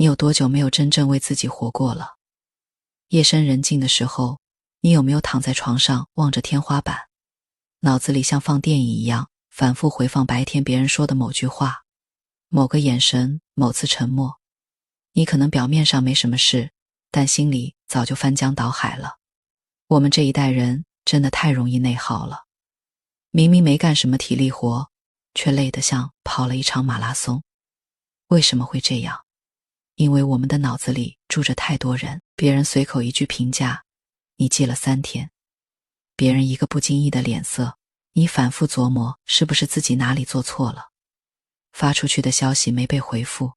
你有多久没有真正为自己活过了？夜深人静的时候，你有没有躺在床上望着天花板，脑子里像放电影一样反复回放白天别人说的某句话，某个眼神，某次沉默？你可能表面上没什么事，但心里早就翻江倒海了。我们这一代人真的太容易内耗了，明明没干什么体力活，却累得像跑了一场马拉松。为什么会这样？因为我们的脑子里住着太多人，别人随口一句评价，你记了3天；别人一个不经意的脸色，你反复琢磨是不是自己哪里做错了；发出去的消息没被回复，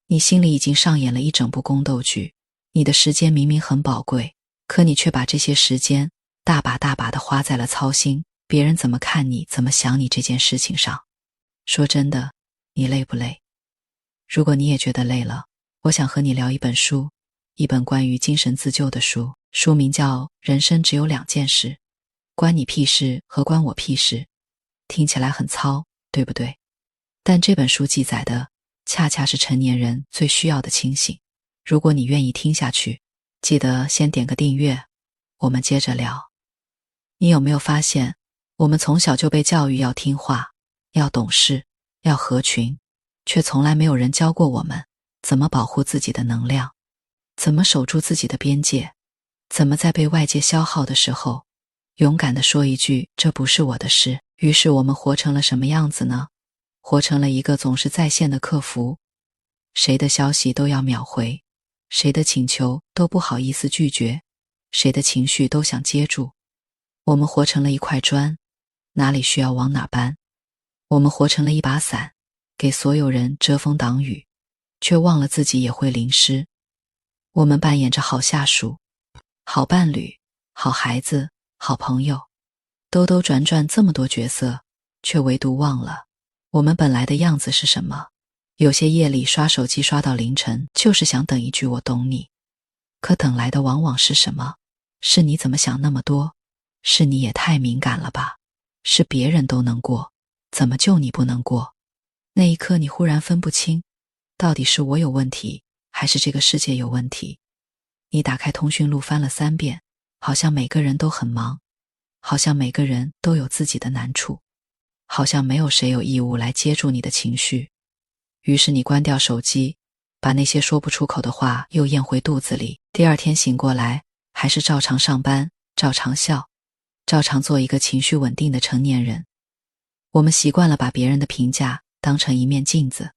你心里已经上演了一整部宫斗剧。你的时间明明很宝贵，可你却把这些时间大把大把地花在了操心别人怎么看你、怎么想你这件事情上。说真的，你累不累？如果你也觉得累了，我想和你聊一本书，一本关于精神自救的书，书名叫《人生只有2件事：关你屁事和关我屁事》。听起来很糙，对不对？但这本书记载的恰恰是成年人最需要的清醒。如果你愿意听下去，记得先点个订阅，我们接着聊。你有没有发现，我们从小就被教育要听话，要懂事，要合群，却从来没有人教过我们怎么保护自己的能量，怎么守住自己的边界，怎么在被外界消耗的时候，勇敢地说一句这不是我的事。于是我们活成了什么样子呢？活成了一个总是在线的客服，谁的消息都要秒回，谁的请求都不好意思拒绝，谁的情绪都想接住。我们活成了一块砖，哪里需要往哪搬。我们活成了一把伞，给所有人遮风挡雨，却忘了自己也会淋湿。我们扮演着好下属、好伴侣、好孩子、好朋友，兜兜转转这么多角色，却唯独忘了我们本来的样子是什么。有些夜里刷手机刷到凌晨，就是想等一句我懂你，可等来的往往是什么？是你怎么想那么多？是你也太敏感了吧？是别人都能过，怎么就你不能过？那一刻你忽然分不清，到底是我有问题，还是这个世界有问题？你打开通讯录翻了3遍，好像每个人都很忙，好像每个人都有自己的难处，好像没有谁有义务来接住你的情绪。于是你关掉手机，把那些说不出口的话又咽回肚子里。第二天醒过来，还是照常上班，照常笑，照常做一个情绪稳定的成年人。我们习惯了把别人的评价当成一面镜子，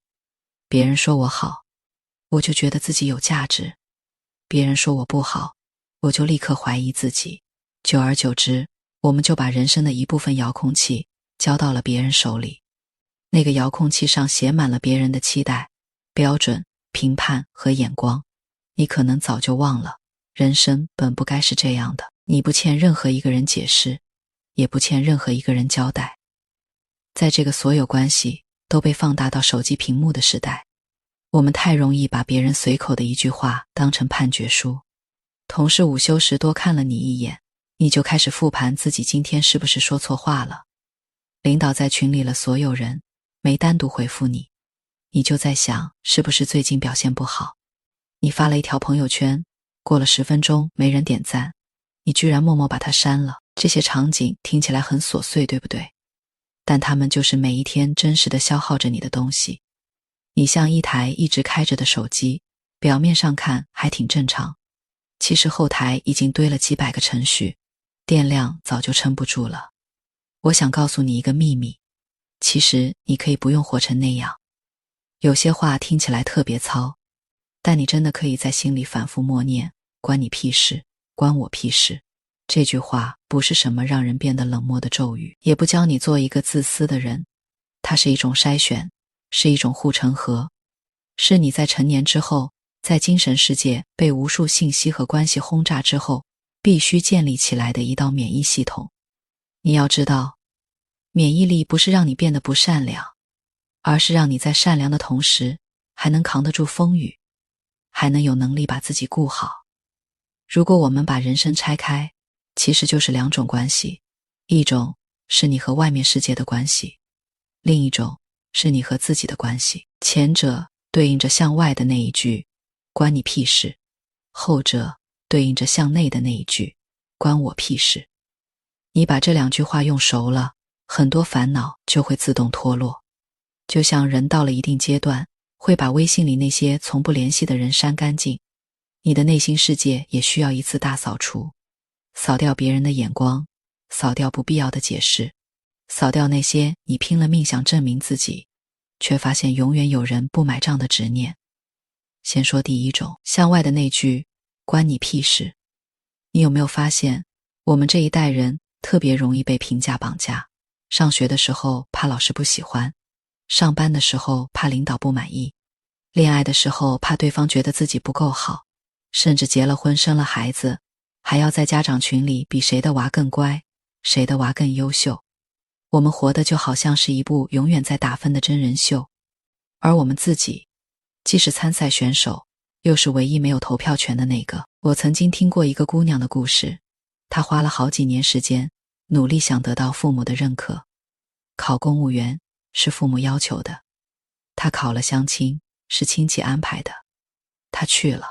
别人说我好，我就觉得自己有价值；别人说我不好，我就立刻怀疑自己。久而久之，我们就把人生的一部分遥控器交到了别人手里。那个遥控器上写满了别人的期待、标准、评判和眼光。你可能早就忘了，人生本不该是这样的。你不欠任何一个人解释，也不欠任何一个人交代。在这个所有关系都被放大到手机屏幕的时代，我们太容易把别人随口的一句话当成判决书。同事午休时多看了你一眼，你就开始复盘自己今天是不是说错话了。领导在群里了所有人，没单独回复你，你就在想是不是最近表现不好。你发了一条朋友圈，过了10分钟没人点赞，你居然默默把它删了。这些场景听起来很琐碎，对不对？但它们就是每一天真实地消耗着你的东西。你像一台一直开着的手机，表面上看还挺正常，其实后台已经堆了几百个程序，电量早就撑不住了。我想告诉你一个秘密，其实你可以不用活成那样。有些话听起来特别糙，但你真的可以在心里反复默念，关你屁事，关我屁事。这句话不是什么让人变得冷漠的咒语，也不教你做一个自私的人，它是一种筛选，是一种护城河，是你在成年之后，在精神世界被无数信息和关系轰炸之后，必须建立起来的一道免疫系统。你要知道，免疫力不是让你变得不善良，而是让你在善良的同时，还能扛得住风雨，还能有能力把自己顾好。如果我们把人生拆开，其实就是2种关系，一种是你和外面世界的关系，另一种是你和自己的关系。前者对应着向外的那一句关你屁事，后者对应着向内的那一句关我屁事。你把这2句话用熟了，很多烦恼就会自动脱落。就像人到了一定阶段，会把微信里那些从不联系的人删干净，你的内心世界也需要一次大扫除，扫掉别人的眼光，扫掉不必要的解释，扫掉那些你拼了命想证明自己，却发现永远有人不买账的执念。先说第一种，向外的那句关你屁事。你有没有发现，我们这一代人特别容易被评价绑架？上学的时候怕老师不喜欢，上班的时候怕领导不满意，恋爱的时候怕对方觉得自己不够好，甚至结了婚生了孩子，还要在家长群里比谁的娃更乖，谁的娃更优秀。我们活的就好像是一部永远在打分的真人秀，而我们自己既是参赛选手，又是唯一没有投票权的那个。我曾经听过一个姑娘的故事，她花了好几年时间，努力想得到父母的认可。考公务员是父母要求的，她考了相亲是亲戚安排的，她去了。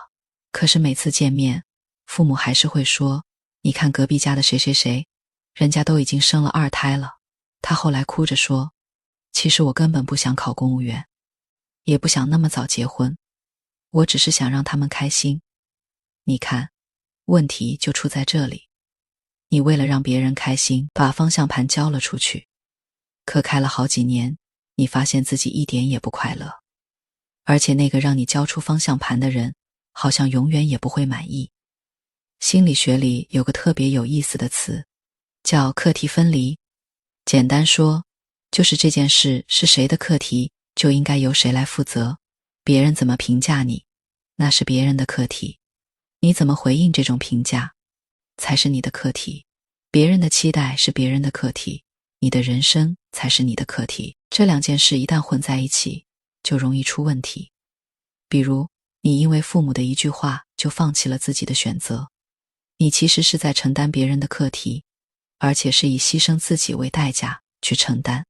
可是每次见面，父母还是会说，你看隔壁家的谁谁谁，人家都已经生了2胎了。她后来哭着说，其实我根本不想考公务员，也不想那么早结婚，我只是想让他们开心。你看，问题就出在这里，你为了让别人开心，把方向盘交了出去，可开了好几年，你发现自己一点也不快乐，而且那个让你交出方向盘的人，好像永远也不会满意。心理学里有个特别有意思的词，叫课题分离。简单说，就是这件事是谁的课题，就应该由谁来负责。别人怎么评价你，那是别人的课题，你怎么回应这种评价，才是你的课题。别人的期待是别人的课题，你的人生才是你的课题。这2件事一旦混在一起，就容易出问题。比如，你因为父母的一句话就放弃了自己的选择，你其实是在承担别人的课题，而且是以牺牲自己为代价去承担。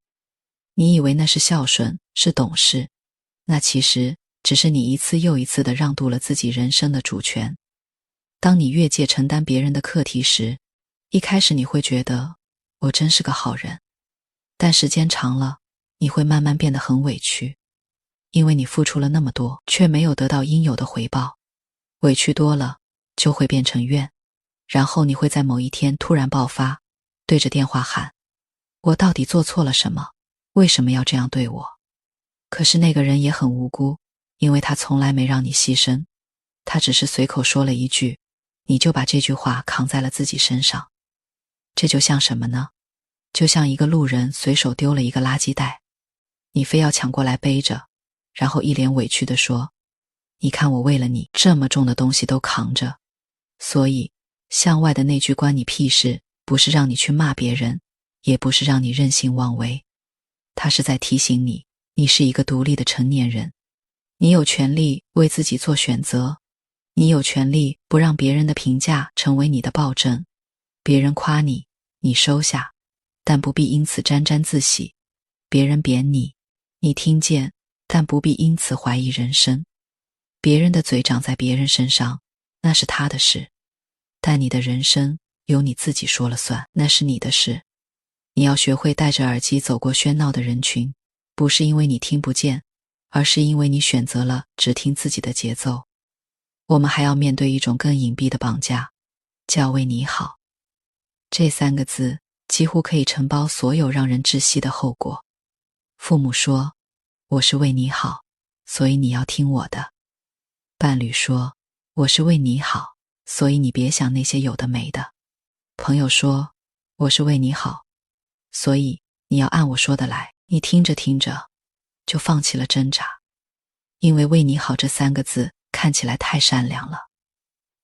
你以为那是孝顺，是懂事，那其实只是你一次又一次地让渡了自己人生的主权。当你越界承担别人的课题时，一开始你会觉得我真是个好人，但时间长了，你会慢慢变得很委屈，因为你付出了那么多，却没有得到应有的回报。委屈多了，就会变成怨，然后你会在某一天突然爆发，对着电话喊，我到底做错了什么？为什么要这样对我？可是那个人也很无辜，因为他从来没让你牺牲，他只是随口说了一句，你就把这句话扛在了自己身上。这就像什么呢？就像一个路人随手丢了一个垃圾袋，你非要抢过来背着，然后一脸委屈地说，你看我为了你这么重的东西都扛着。所以向外的那句关你屁事，不是让你去骂别人，也不是让你任性妄为，它是在提醒你，你是一个独立的成年人，你有权利为自己做选择，你有权利不让别人的评价成为你的暴政。别人夸你，你收下，但不必因此沾沾自喜；别人贬你，你听见，但不必因此怀疑人生。别人的嘴长在别人身上，那是他的事，但你的人生由你自己说了算，那是你的事。你要学会戴着耳机走过喧闹的人群，不是因为你听不见，而是因为你选择了只听自己的节奏。我们还要面对一种更隐蔽的绑架，叫为你好。这3个字几乎可以承包所有让人窒息的后果。父母说，我是为你好，所以你要听我的。伴侣说，我是为你好，所以你别想那些有的没的。朋友说，我是为你好，所以你要按我说的来。你听着听着，就放弃了挣扎，因为为你好这3个字看起来太善良了，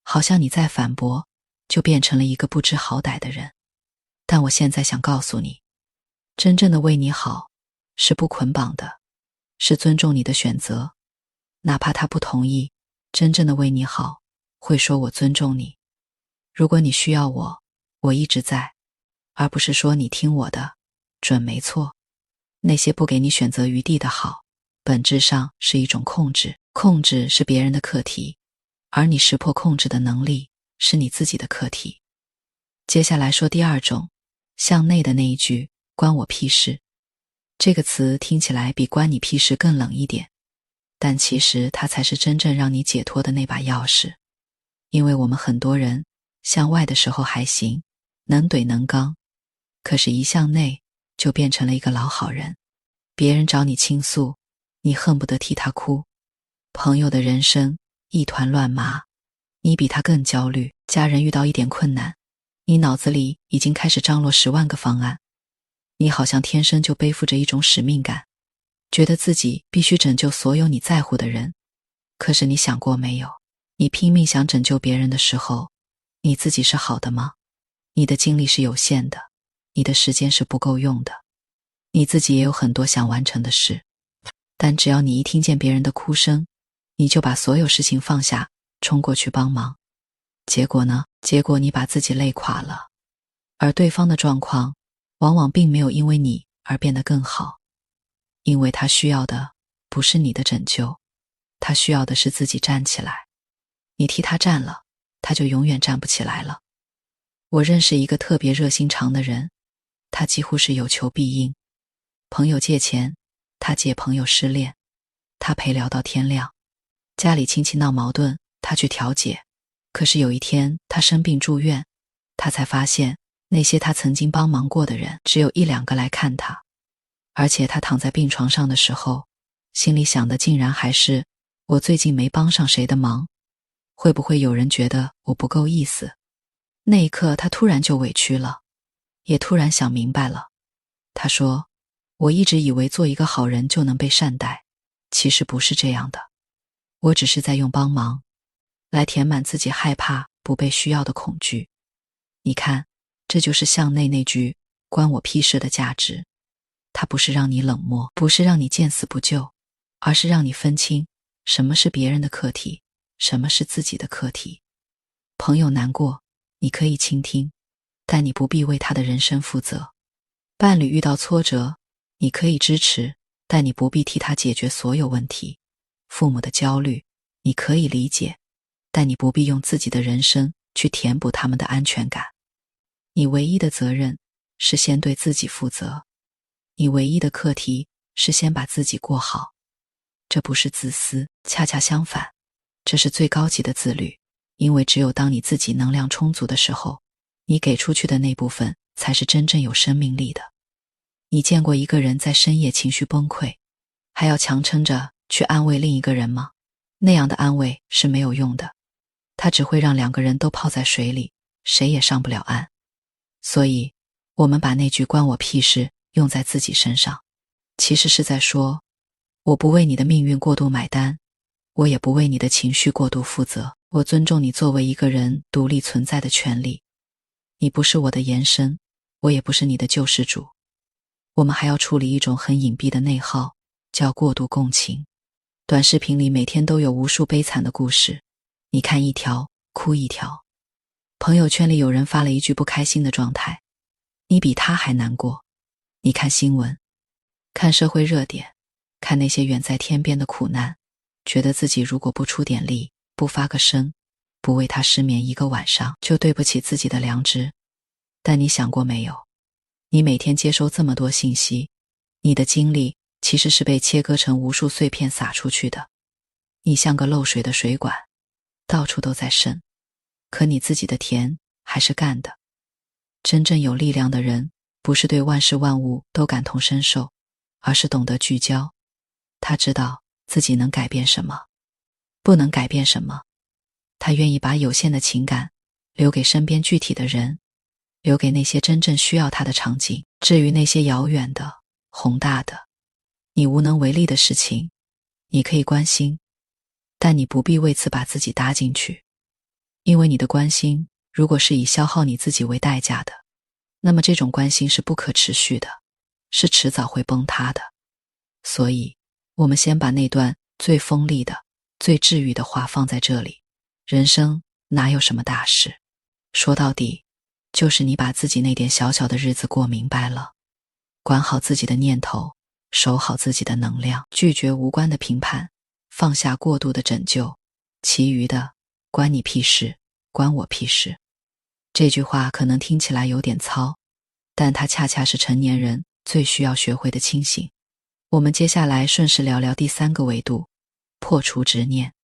好像你再反驳，就变成了一个不知好歹的人。但我现在想告诉你，真正的为你好是不捆绑的，是尊重你的选择，哪怕他不同意。真正的为你好会说我尊重你，如果你需要我，我一直在，而不是说你听我的准没错。那些不给你选择余地的好，本质上是一种控制，控制是别人的课题，而你识破控制的能力是你自己的课题。接下来说第二种，向内的那一句关我屁事。这个词听起来比关你屁事更冷一点，但其实它才是真正让你解脱的那把钥匙。因为我们很多人向外的时候还行，能怼能刚，可是一向内就变成了一个老好人。别人找你倾诉，你恨不得替他哭；朋友的人生一团乱麻，你比他更焦虑；家人遇到一点困难，你脑子里已经开始张罗10万个方案。你好像天生就背负着一种使命感，觉得自己必须拯救所有你在乎的人。可是你想过没有，你拼命想拯救别人的时候，你自己是好的吗？你的精力是有限的，你的时间是不够用的，你自己也有很多想完成的事。但只要你一听见别人的哭声，你就把所有事情放下，冲过去帮忙。结果呢？结果你把自己累垮了，而对方的状况往往并没有因为你而变得更好，因为他需要的不是你的拯救，他需要的是自己站起来。你替他站了，他就永远站不起来了。我认识一个特别热心肠的人，他几乎是有求必应。朋友借钱，他借；朋友失恋，他陪聊到天亮；家里亲戚闹矛盾，他去调解。可是有一天他生病住院，他才发现那些他曾经帮忙过的人只有1-2个来看他，而且他躺在病床上的时候，心里想的竟然还是我最近没帮上谁的忙，会不会有人觉得我不够意思？那一刻他突然就委屈了，也突然想明白了。他说，我一直以为做一个好人就能被善待，其实不是这样的。我只是在用帮忙来填满自己害怕不被需要的恐惧。你看，这就是向内那句关我屁事的价值。它不是让你冷漠，不是让你见死不救，而是让你分清什么是别人的课题，什么是自己的课题。朋友难过，你可以倾听，但你不必为他的人生负责。伴侣遇到挫折，你可以支持，但你不必替他解决所有问题。父母的焦虑，你可以理解，但你不必用自己的人生去填补他们的安全感。你唯一的责任是先对自己负责，你唯一的课题是先把自己过好。这不是自私，恰恰相反，这是最高级的自律。因为只有当你自己能量充足的时候，你给出去的那部分才是真正有生命力的。你见过一个人在深夜情绪崩溃，还要强撑着去安慰另一个人吗？那样的安慰是没有用的，它只会让2个人都泡在水里，谁也上不了岸。所以，我们把那句关我屁事用在自己身上，其实是在说，我不为你的命运过度买单，我也不为你的情绪过度负责，我尊重你作为一个人独立存在的权利。你不是我的延伸，我也不是你的救世主。我们还要处理一种很隐蔽的内耗，叫过度共情。短视频里每天都有无数悲惨的故事，你看一条，哭一条。朋友圈里有人发了一句不开心的状态，你比他还难过。你看新闻，看社会热点，看那些远在天边的苦难，觉得自己如果不出点力，不发个声，不为他失眠1个晚上，就对不起自己的良知。但你想过没有，你每天接收这么多信息，你的精力其实是被切割成无数碎片撒出去的。你像个漏水的水管，到处都在渗，可你自己的田还是干的。真正有力量的人，不是对万事万物都感同身受，而是懂得聚焦。他知道自己能改变什么，不能改变什么。他愿意把有限的情感留给身边具体的人，留给那些真正需要他的场景。至于那些遥远的、宏大的，你无能为力的事情，你可以关心，但你不必为此把自己搭进去。因为你的关心如果是以消耗你自己为代价的，那么这种关心是不可持续的，是迟早会崩塌的。所以，我们先把那段最锋利的、最治愈的话放在这里。人生哪有什么大事？说到底，就是你把自己那点小小的日子过明白了，管好自己的念头，守好自己的能量，拒绝无关的评判，放下过度的拯救，其余的关你屁事，关我屁事。这句话可能听起来有点糙，但它恰恰是成年人最需要学会的清醒。我们接下来顺势聊聊第3个维度，破除执念。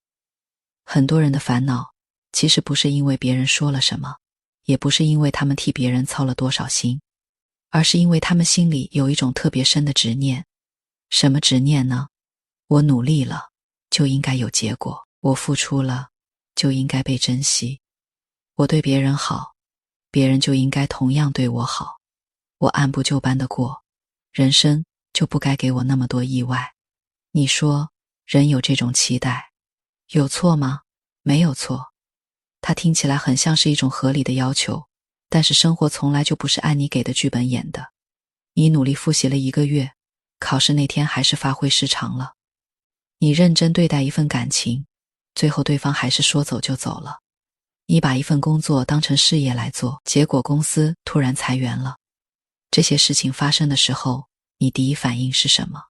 很多人的烦恼其实不是因为别人说了什么，也不是因为他们替别人操了多少心，而是因为他们心里有一种特别深的执念。什么执念呢？我努力了，就应该有结果；我付出了，就应该被珍惜；我对别人好，别人就应该同样对我好；我按部就班的过，人生就不该给我那么多意外。你说，人有这种期待，有错吗？没有错。它听起来很像是一种合理的要求，但是生活从来就不是按你给的剧本演的。你努力复习了1个月，考试那天还是发挥失常了。你认真对待一份感情，最后对方还是说走就走了。你把一份工作当成事业来做，结果公司突然裁员了。这些事情发生的时候，你第一反应是什么？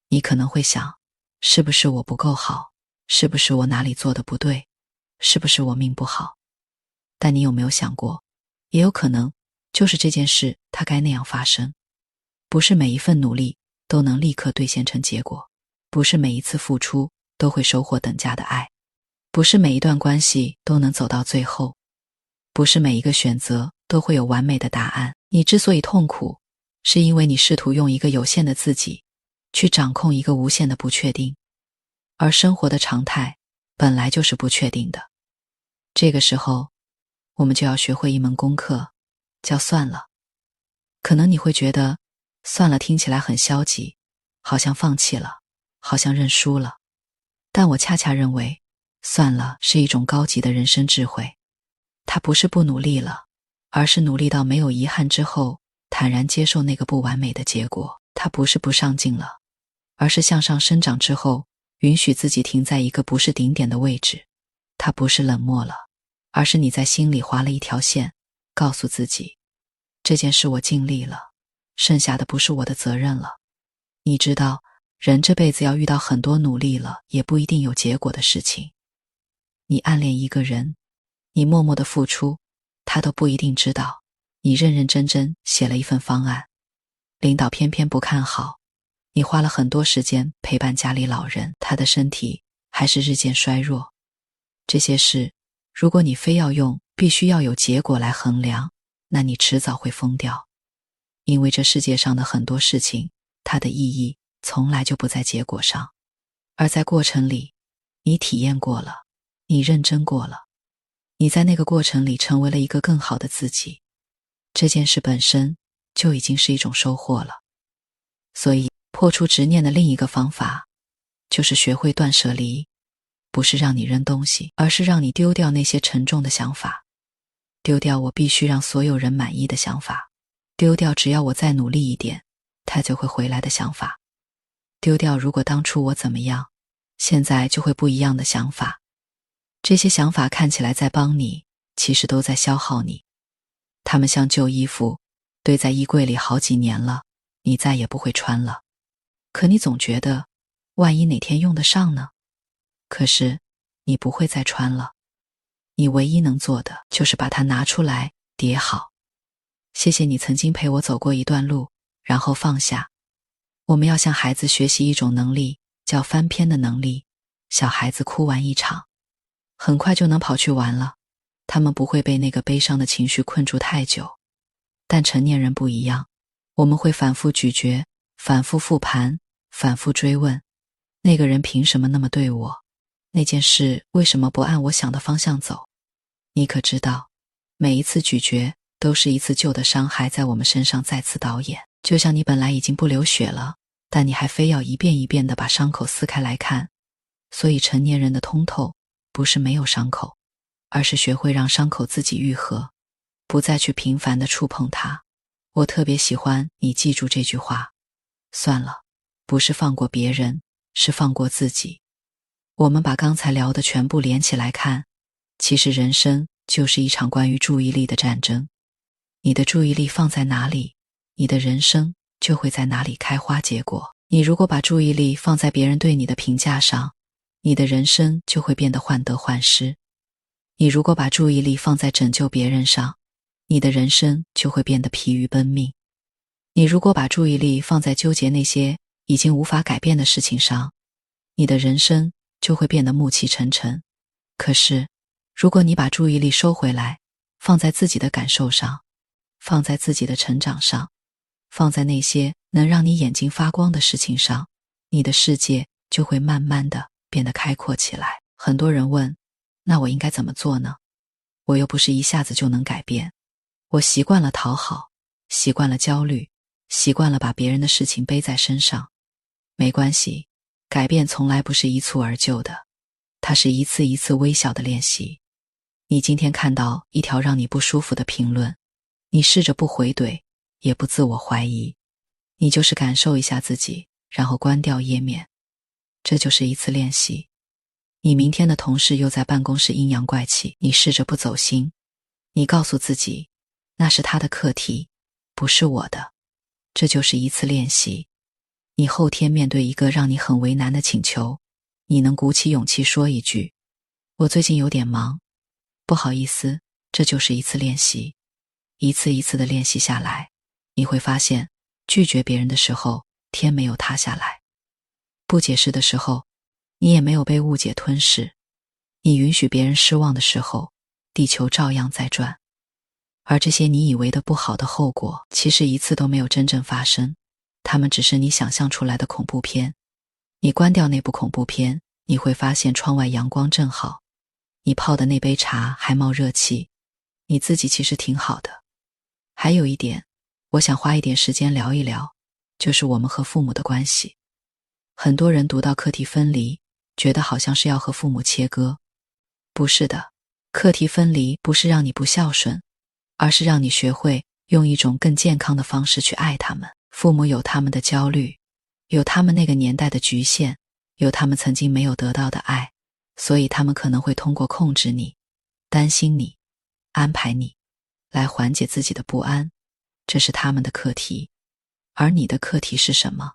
你可能会想，是不是我不够好？是不是我哪里做的不对？是不是我命不好？但你有没有想过，也有可能就是这件事它该那样发生。不是每一份努力都能立刻兑现成结果，不是每一次付出都会收获等价的爱，不是每一段关系都能走到最后，不是每一个选择都会有完美的答案。你之所以痛苦，是因为你试图用一个有限的自己去掌控一个无限的不确定，而生活的常态本来就是不确定的。这个时候，我们就要学会一门功课，叫算了。可能你会觉得算了听起来很消极，好像放弃了，好像认输了。但我恰恰认为，算了是一种高级的人生智慧。它不是不努力了，而是努力到没有遗憾之后，坦然接受那个不完美的结果。它不是不上进了，而是向上生长之后，允许自己停在一个不是顶点的位置。它不是冷漠了，而是你在心里划了一条线，告诉自己，这件事我尽力了，剩下的不是我的责任了。你知道，人这辈子要遇到很多努力了也不一定有结果的事情。你暗恋一个人，你默默的付出，他都不一定知道。你认认真真写了一份方案，领导偏偏不看好。你花了很多时间陪伴家里老人，他的身体还是日渐衰弱。这些事，如果你非要用必须要有结果来衡量，那你迟早会疯掉。因为这世界上的很多事情，它的意义从来就不在结果上，而在过程里，你体验过了，你认真过了，你在那个过程里成为了一个更好的自己。这件事本身就已经是一种收获了。所以，破除执念的另一个方法，就是学会断舍离。不是让你扔东西，而是让你丢掉那些沉重的想法，丢掉我必须让所有人满意的想法，丢掉只要我再努力一点，他就会回来的想法，丢掉如果当初我怎么样，现在就会不一样的想法。这些想法看起来在帮你，其实都在消耗你。它们像旧衣服，堆在衣柜里好几年了，你再也不会穿了。可你总觉得，万一哪天用得上呢？可是，你不会再穿了。你唯一能做的，就是把它拿出来，叠好。谢谢你曾经陪我走过一段路，然后放下。我们要向孩子学习一种能力，叫翻篇的能力。小孩子哭完一场，很快就能跑去玩了，他们不会被那个悲伤的情绪困住太久。但成年人不一样，我们会反复咀嚼，反复复盘，反复追问，那个人凭什么那么对我？那件事为什么不按我想的方向走？你可知道，每一次咀嚼都是一次旧的伤害在我们身上再次导演。就像你本来已经不流血了，但你还非要一遍一遍地把伤口撕开来看。所以成年人的通透不是没有伤口，而是学会让伤口自己愈合，不再去频繁地触碰它。我特别喜欢你记住这句话，算了，不是放过别人，是放过自己。我们把刚才聊的全部连起来看，其实人生就是一场关于注意力的战争。你的注意力放在哪里，你的人生就会在哪里开花结果。你如果把注意力放在别人对你的评价上，你的人生就会变得患得患失。你如果把注意力放在拯救别人上，你的人生就会变得疲于奔命。你如果把注意力放在纠结那些已经无法改变的事情上，你的人生就会变得暮气沉沉。可是，如果你把注意力收回来，放在自己的感受上，放在自己的成长上，放在那些能让你眼睛发光的事情上，你的世界就会慢慢的变得开阔起来。很多人问，那我应该怎么做呢？我又不是一下子就能改变。我习惯了讨好，习惯了焦虑，习惯了把别人的事情背在身上。没关系，改变从来不是一蹴而就的，它是一次一次微小的练习。你今天看到一条让你不舒服的评论，你试着不回怼，也不自我怀疑，你就是感受一下自己，然后关掉页面。这就是一次练习。你明天的同事又在办公室阴阳怪气，你试着不走心，你告诉自己，那是他的课题，不是我的。这就是一次练习。你后天面对一个让你很为难的请求，你能鼓起勇气说一句，我最近有点忙，不好意思。这就是一次练习。一次一次的练习下来，你会发现，拒绝别人的时候，天没有塌下来；不解释的时候，你也没有被误解吞噬；你允许别人失望的时候，地球照样在转。而这些你以为的不好的后果，其实一次都没有真正发生，它们只是你想象出来的恐怖片。你关掉那部恐怖片，你会发现窗外阳光正好，你泡的那杯茶还冒热气，你自己其实挺好的。还有一点，我想花一点时间聊一聊，就是我们和父母的关系。很多人读到课题分离，觉得好像是要和父母切割。不是的，课题分离不是让你不孝顺，而是让你学会用一种更健康的方式去爱他们。父母有他们的焦虑，有他们那个年代的局限，有他们曾经没有得到的爱，所以他们可能会通过控制你、担心你、安排你，来缓解自己的不安。这是他们的课题。而你的课题是什么？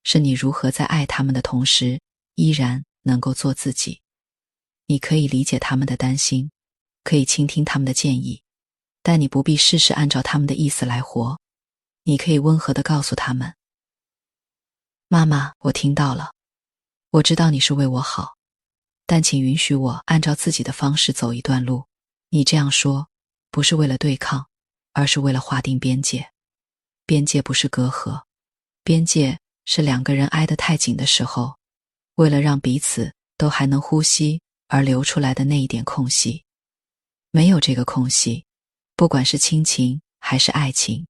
是你如何在爱他们的同时，依然能够做自己。你可以理解他们的担心，可以倾听他们的建议，但你不必事事按照他们的意思来活。你可以温和地告诉他们，妈妈，我听到了，我知道你是为我好，但请允许我按照自己的方式走一段路。你这样说，不是为了对抗，而是为了划定边界。边界不是隔阂，边界是两个人挨得太紧的时候，为了让彼此都还能呼吸而留出来的那一点空隙。没有这个空隙，不管是亲情还是爱情，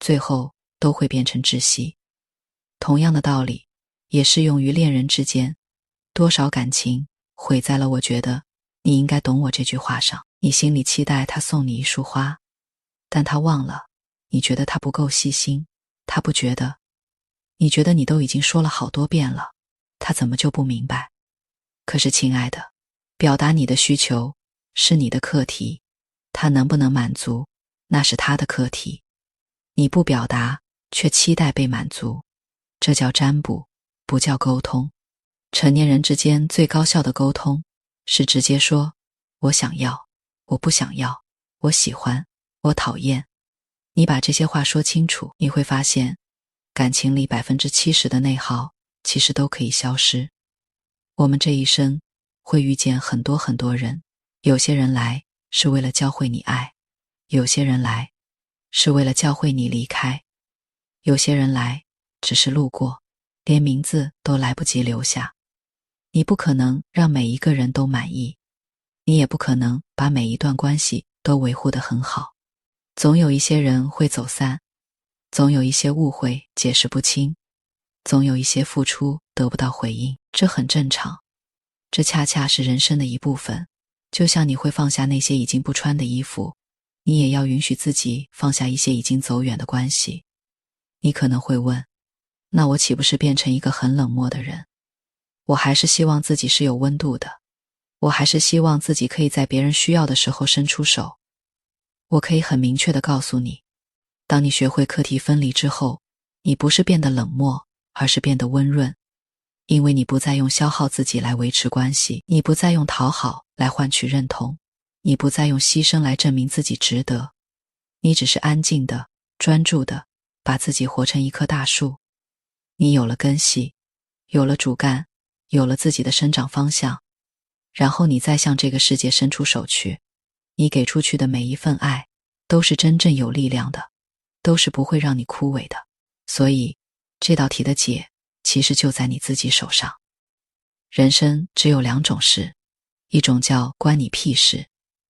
最后都会变成窒息。同样的道理，也适用于恋人之间，多少感情毁在了我觉得你应该懂我这句话上。你心里期待他送你一束花，但他忘了，你觉得他不够细心，他不觉得，你觉得你都已经说了好多遍了，他怎么就不明白？可是亲爱的，表达你的需求是你的课题，他能不能满足，那是他的课题。你不表达，却期待被满足，这叫占卜，不叫沟通。成年人之间最高效的沟通，是直接说，我想要，我不想要，我喜欢，我讨厌。你把这些话说清楚，你会发现，感情里70%的内耗，其实都可以消失。我们这一生，会遇见很多很多人，有些人来，是为了教会你爱，有些人来，是为了教会你离开，有些人来，只是路过，连名字都来不及留下。你不可能让每一个人都满意，你也不可能把每一段关系都维护得很好。总有一些人会走散，总有一些误会解释不清，总有一些付出得不到回应，这很正常。这恰恰是人生的一部分，就像你会放下那些已经不穿的衣服，你也要允许自己放下一些已经走远的关系。你可能会问，那我岂不是变成一个很冷漠的人？我还是希望自己是有温度的，我还是希望自己可以在别人需要的时候伸出手。我可以很明确地告诉你，当你学会课题分离之后，你不是变得冷漠，而是变得温润。因为你不再用消耗自己来维持关系，你不再用讨好来换取认同，你不再用牺牲来证明自己值得，你只是安静的、专注的把自己活成一棵大树。你有了根系，有了主干，有了自己的生长方向，然后你再向这个世界伸出手去。你给出去的每一份爱都是真正有力量的，都是不会让你枯萎的。所以这道题的解其实就在你自己手上。人生只有两种事，一种叫关你屁事，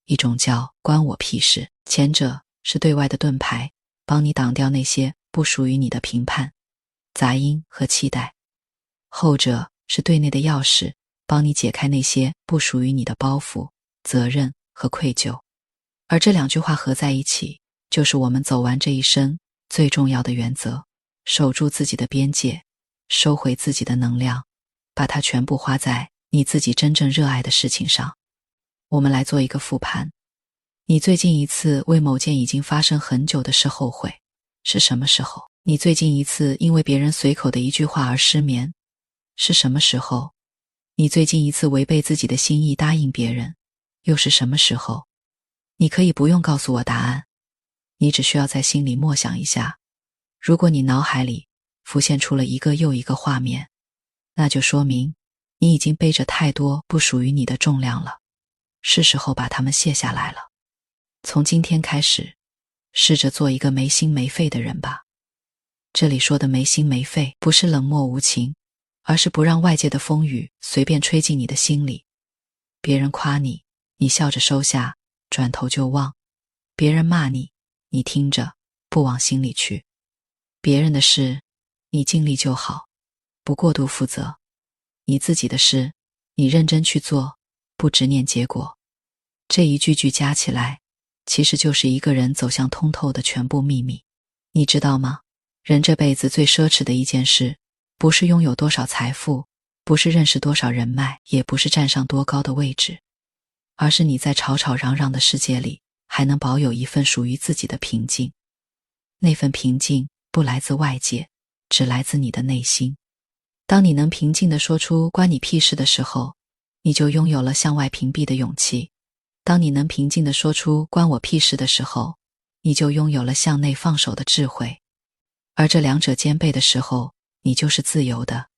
一种叫关我屁事。前者是对外的盾牌，帮你挡掉那些不属于你的评判、杂音和期待；后者是对内的钥匙，帮你解开那些不属于你的包袱、责任和愧疚。而这两句话合在一起，就是我们走完这一生最重要的原则：守住自己的边界，收回自己的能量，把它全部花在你自己真正热爱的事情上。我们来做一个复盘。你最近一次为某件已经发生很久的事后悔，是什么时候？你最近一次因为别人随口的一句话而失眠，是什么时候？你最近一次违背自己的心意答应别人，又是什么时候？你可以不用告诉我答案，你只需要在心里默想一下。如果你脑海里浮现出了一个又一个画面，那就说明你已经背着太多不属于你的重量了，是时候把它们卸下来了。从今天开始，试着做一个没心没肺的人吧。这里说的没心没肺，不是冷漠无情，而是不让外界的风雨随便吹进你的心里。别人夸你，你笑着收下，转头就忘；别人骂你，你听着，不往心里去。别人的事，你尽力就好，不过度负责；你自己的事，你认真去做，不执念结果。这一句句加起来，其实就是一个人走向通透的全部秘密。你知道吗？人这辈子最奢侈的一件事，不是拥有多少财富，不是认识多少人脉，也不是站上多高的位置，而是你在吵吵嚷嚷的世界里，还能保有一份属于自己的平静。那份平静不来自外界，只来自你的内心。当你能平静地说出关你屁事的时候，你就拥有了向外屏蔽的勇气。当你能平静地说出关我屁事的时候，你就拥有了向内放手的智慧。而这两者兼备的时候，你就是自由的。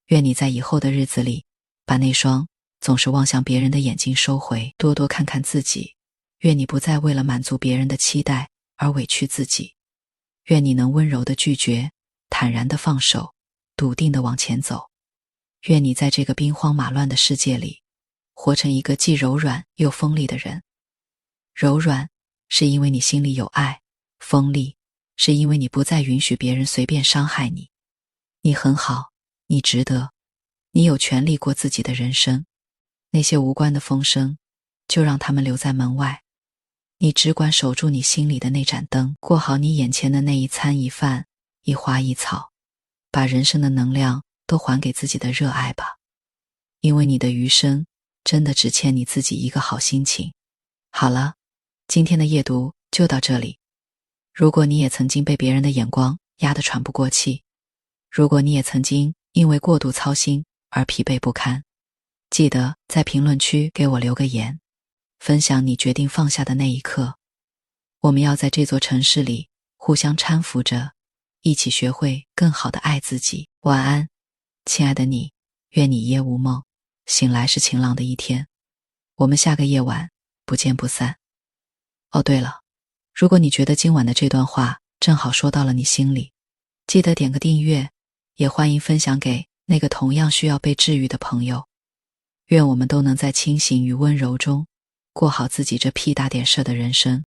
愿你在以后的日子里，把那双总是望向别人的眼睛收回，多多看看自己。愿你不再为了满足别人的期待而委屈自己。愿你能温柔地拒绝，坦然地放手，笃定地往前走。愿你在这个兵荒马乱的世界里，活成一个既柔软又锋利的人。柔软是因为你心里有爱，锋利是因为你不再允许别人随便伤害你。你很好，你值得，你有权利过自己的人生。那些无关的风声，就让他们留在门外。你只管守住你心里的那盏灯，过好你眼前的那一餐一饭，一花一草，把人生的能量都还给自己的热爱吧。因为你的余生真的只欠你自己一个好心情。好了，今天的夜读就到这里。如果你也曾经被别人的眼光压得喘不过气，如果你也曾经因为过度操心而疲惫不堪，记得在评论区给我留个言，分享你决定放下的那一刻。我们要在这座城市里互相搀扶着，一起学会更好地爱自己。晚安，亲爱的你，愿你夜无梦，醒来是晴朗的一天。我们下个夜晚不见不散。哦，对了，如果你觉得今晚的这段话正好说到了你心里，记得点个订阅，也欢迎分享给那个同样需要被治愈的朋友。愿我们都能在清醒与温柔中过好自己这屁大点事的人生。